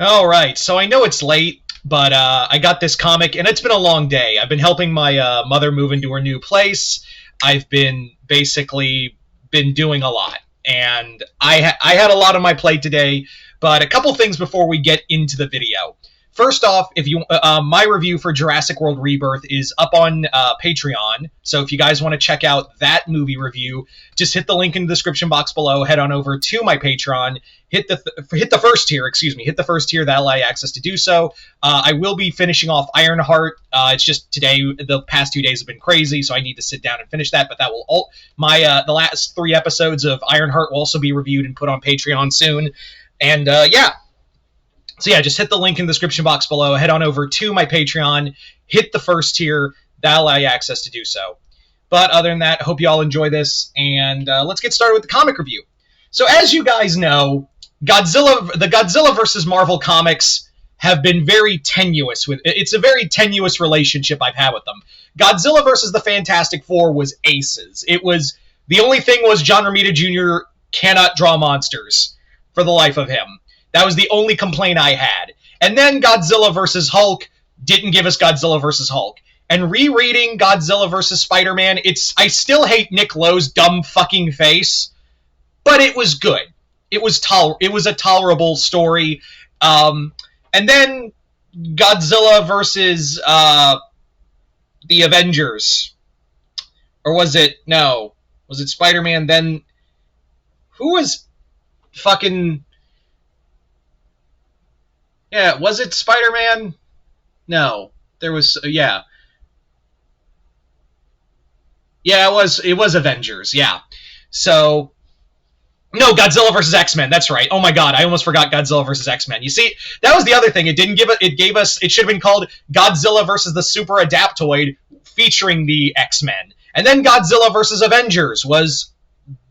All right, so I know it's late, but I got this comic, and it's been a long day. I've been helping my mother move into her new place. I've been basically been doing a lot, and I had a lot on my plate today. But a couple things before we get into the video. First off, if you my review for Jurassic World Rebirth is up on Patreon, so if you guys want to check out that movie review, just hit the link in the description box below. Head on over to my Patreon. Hit the first tier. Excuse me. Hit the first tier. That'll allow you access to do so. I will be finishing off Ironheart. It's just today. The past 2 days have been crazy, so I need to sit down and finish that. But that will the last 3 episodes of Ironheart will also be reviewed and put on Patreon soon. And yeah. So yeah, just hit the link in the description box below. Head on over to my Patreon. Hit the first tier. That'll allow you access to do so. But other than that, I hope you all enjoy this. And let's get started with the comic review. So as you guys know, the Godzilla vs. Marvel comics have been very tenuous. It's a very tenuous relationship I've had with them. Godzilla vs. the Fantastic Four was aces. The only thing was John Romita Jr. cannot draw monsters for the life of him. That was the only complaint I had. And then Godzilla vs. Hulk didn't give us Godzilla vs. Hulk. And rereading Godzilla vs. Spider-Man, I still hate Nick Lowe's dumb fucking face, but it was good. It was a tolerable story. And then Godzilla versus the Avengers. Or was it Spider-Man? Then who was fucking... Yeah, was it Spider-Man? No. There was... Yeah. Yeah, it was Avengers, yeah. So... No, Godzilla vs. X-Men, that's right. Oh my god, I almost forgot Godzilla vs. X-Men. You see, that was the other thing. It should have been called Godzilla vs. the Super Adaptoid, featuring the X-Men. And then Godzilla vs. Avengers was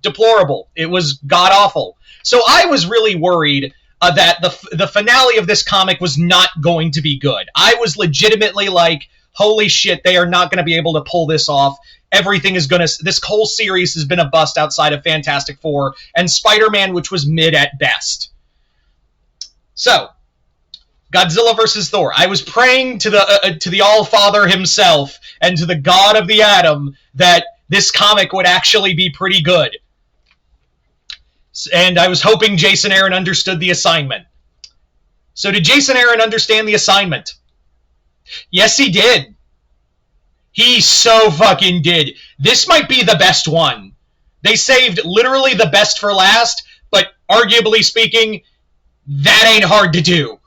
deplorable. It was god-awful. So I was really worried that the finale of this comic was not going to be good. I was legitimately like, holy shit, they are not going to be able to pull this off. This whole series has been a bust outside of Fantastic Four and Spider-Man, which was mid at best. So, Godzilla vs. Thor. I was praying to the All-Father himself and to the God of the Atom that this comic would actually be pretty good. And I was hoping Jason Aaron understood the assignment. So did Jason Aaron understand the assignment? Yes, he did. He so fucking did. This might be the best one. They saved literally the best for last, but arguably speaking, that ain't hard to do.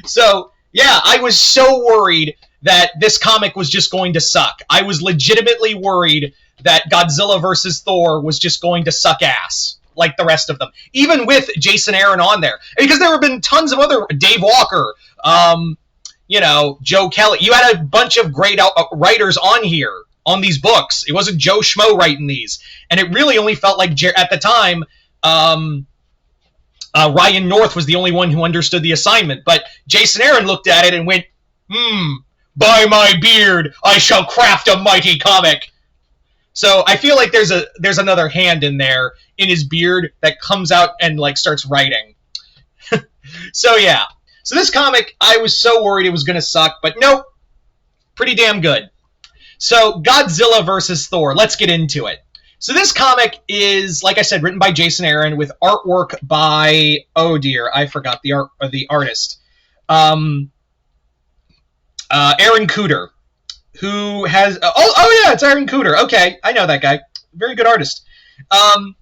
So, yeah, I was so worried that this comic was just going to suck. I was legitimately worried that Godzilla vs. Thor was just going to suck ass, like the rest of them. Even with Jason Aaron on there. Because there have been tons of other... Dave Walker, Joe Kelly. You had a bunch of great writers on here, on these books. It wasn't Joe Schmo writing these. And it really only felt like, at the time, Ryan North was the only one who understood the assignment. But Jason Aaron looked at it and went, by my beard, I shall craft a mighty comic. So I feel like there's another hand in there, in his beard, that comes out and, starts writing. So, yeah. So this comic, I was so worried it was going to suck, but nope. Pretty damn good. So, Godzilla vs. Thor. Let's get into it. So this comic is, like I said, written by Jason Aaron with artwork by... Oh, dear. I forgot the artist. Aaron Cooter. Who has... Oh, yeah, it's Aaron Cooter. Okay, I know that guy. Very good artist. Aaron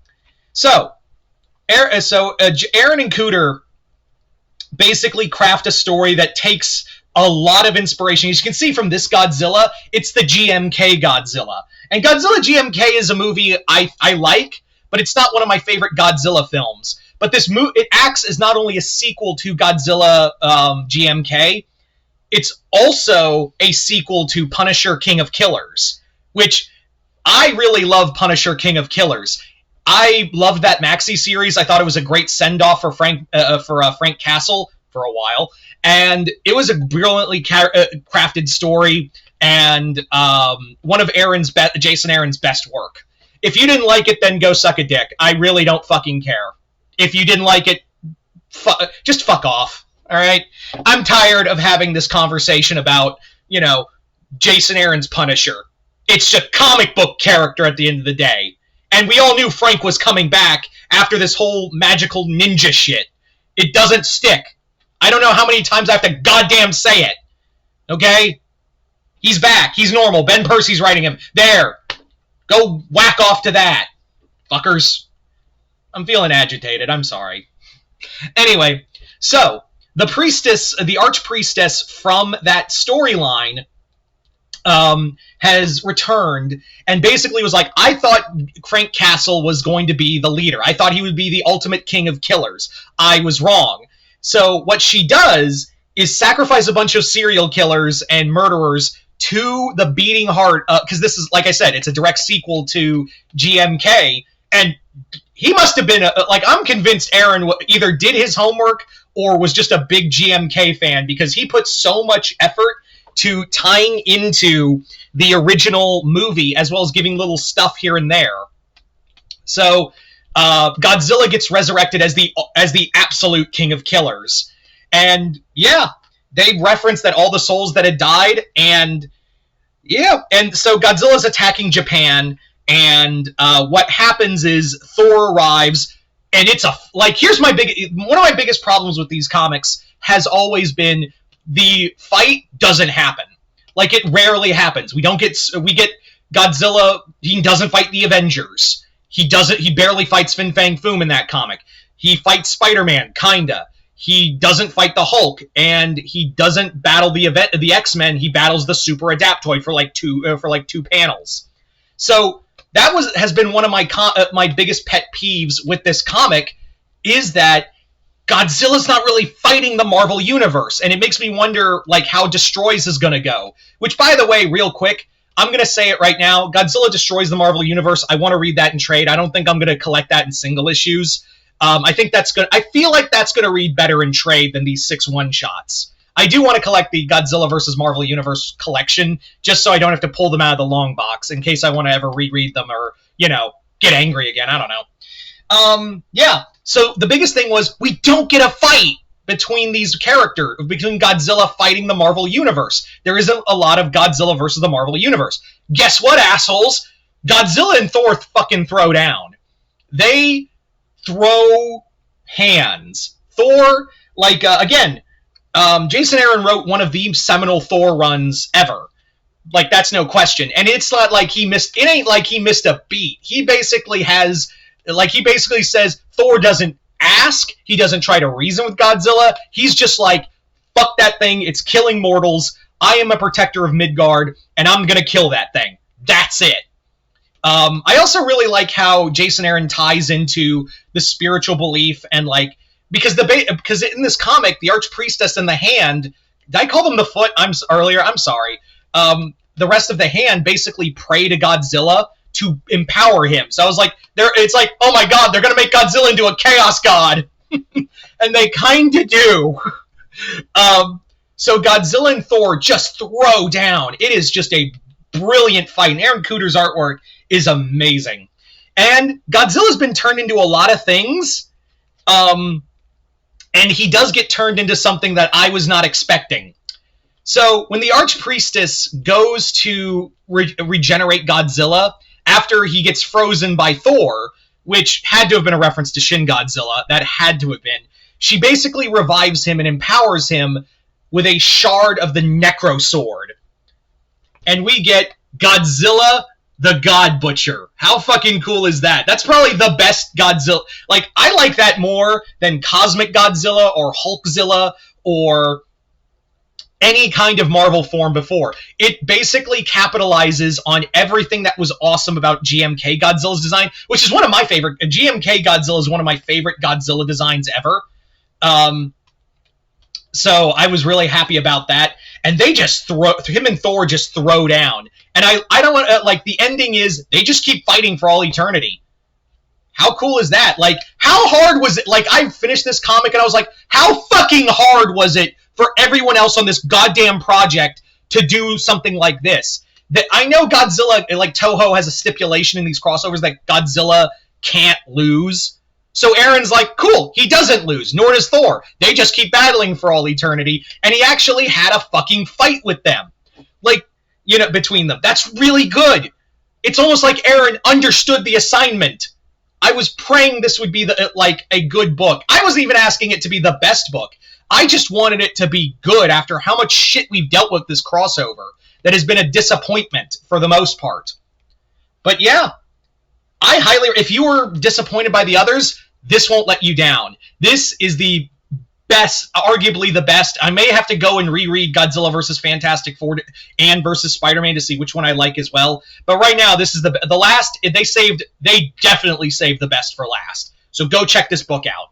and Cooter basically craft a story that takes a lot of inspiration. As you can see from this Godzilla, it's the GMK Godzilla. And Godzilla GMK is a movie I like, but it's not one of my favorite Godzilla films. But it acts as not only a sequel to Godzilla GMK, it's also a sequel to Punisher King of Killers, which I really love Punisher King of Killers. I loved that Maxi series. I thought it was a great send-off for Frank Castle for a while, and it was a brilliantly crafted story and one of Jason Aaron's best work. If you didn't like it, then go suck a dick. I really don't fucking care. If you didn't like it, just fuck off. All right, I'm tired of having this conversation about Jason Aaron's Punisher. It's a comic book character at the end of the day, and we all knew Frank was coming back after this whole magical ninja shit. It doesn't stick. I don't know how many times I have to goddamn say it. Okay? He's back. He's normal. Ben Percy's writing him. There. Go whack off to that. Fuckers. I'm feeling agitated. I'm sorry. Anyway, so, the archpriestess from that storyline has returned and basically was like, I thought Frank Castle was going to be the leader. I thought he would be the ultimate king of killers. I was wrong. So what she does is sacrifice a bunch of serial killers and murderers to the beating heart, because this is, like I said, it's a direct sequel to GMK, and he must have been, I'm convinced Aaron either did his homework or was just a big GMK fan, because he put so much effort to tying into the original movie, as well as giving little stuff here and there. So, Godzilla gets resurrected as the absolute king of killers. And, yeah, they reference that all the souls that had died, and, yeah, and so Godzilla's attacking Japan, and what happens is Thor arrives, and it's here's one of my biggest problems with these comics has always been the fight doesn't happen. Like, it rarely happens. We get Godzilla, he doesn't fight the Avengers. He barely fights Fin Fang Foom in that comic. He fights Spider-Man, kinda. He doesn't fight the Hulk, and he doesn't battle the X-Men. He battles the Super Adaptoid for two panels. So that has been one of my biggest pet peeves with this comic, is that Godzilla's not really fighting the Marvel Universe, and it makes me wonder, how Destroys is going to go. Which, by the way, real quick, I'm going to say it right now, Godzilla Destroys the Marvel Universe. I want to read that in trade. I don't think I'm going to collect that in single issues. I feel like that's going to read better in trade than these 6 one-shots. I do want to collect the Godzilla vs. Marvel Universe collection, just so I don't have to pull them out of the long box, in case I want to ever reread them or, get angry again. I don't know. Yeah. So the biggest thing was, we don't get a fight between Godzilla fighting the Marvel Universe. There isn't a lot of Godzilla versus the Marvel Universe. Guess what, assholes? Godzilla and Thor fucking throw down. They throw hands. Thor, Jason Aaron wrote one of the seminal Thor runs ever. That's no question. And it's not like it ain't like he missed a beat. He basically says Thor doesn't ask, he doesn't try to reason with Godzilla, he's just like, fuck that thing, it's killing mortals, I am a protector of Midgard, and I'm gonna kill that thing. That's it. I also really like how Jason Aaron ties into the spiritual belief, and because in this comic, the Archpriestess and the Hand, did I call them the Foot earlier? I'm sorry. The rest of the Hand basically pray to Godzilla to empower him. So I was like, it's like, oh my god, they're gonna make Godzilla into a chaos god. And they kinda do. So Godzilla and Thor just throw down. It is just a brilliant fight. And Aaron Kuder's artwork is amazing. And Godzilla's been turned into a lot of things. And he does get turned into something that I was not expecting. So when the Archpriestess goes to regenerate Godzilla after he gets frozen by Thor, which had to have been a reference to Shin Godzilla, that had to have been, she basically revives him and empowers him with a shard of the Necro Sword. And we get Godzilla the God Butcher. How fucking cool is that? That's probably the best Godzilla. I like that more than Cosmic Godzilla or Hulkzilla or any kind of Marvel form before. It basically capitalizes on everything that was awesome about GMK Godzilla's design, which is one of my favorite. GMK Godzilla is one of my favorite Godzilla designs ever. So I was really happy about that. And they just him and Thor just throw down. And I don't want to, the ending is, they just keep fighting for all eternity. How cool is that? How hard was it? I finished this comic and I was like, how fucking hard was it for everyone else on this goddamn project to do something like this? That I know Godzilla, Toho has a stipulation in these crossovers that Godzilla can't lose. So Aaron's like, cool, he doesn't lose, nor does Thor. They just keep battling for all eternity, and he actually had a fucking fight with them. Like, between them. That's really good. It's almost like Aaron understood the assignment. I was praying this would be a good book. I wasn't even asking it to be the best book. I just wanted it to be good after how much shit we've dealt with this crossover that has been a disappointment for the most part. But yeah, if you were disappointed by the others, this won't let you down. This is the best, arguably the best. I may have to go and reread Godzilla vs. Fantastic Four and versus Spider-Man to see which one I like as well. But right now, this is the last. They definitely saved the best for last. So go check this book out.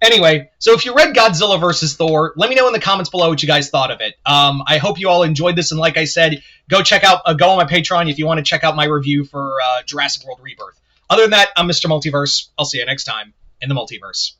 Anyway, so if you read Godzilla vs. Thor, let me know in the comments below what you guys thought of it. I hope you all enjoyed this, and like I said, go on my Patreon if you want to check out my review for Jurassic World Rebirth. Other than that, I'm Mr. Multiverse. I'll see you next time in the multiverse.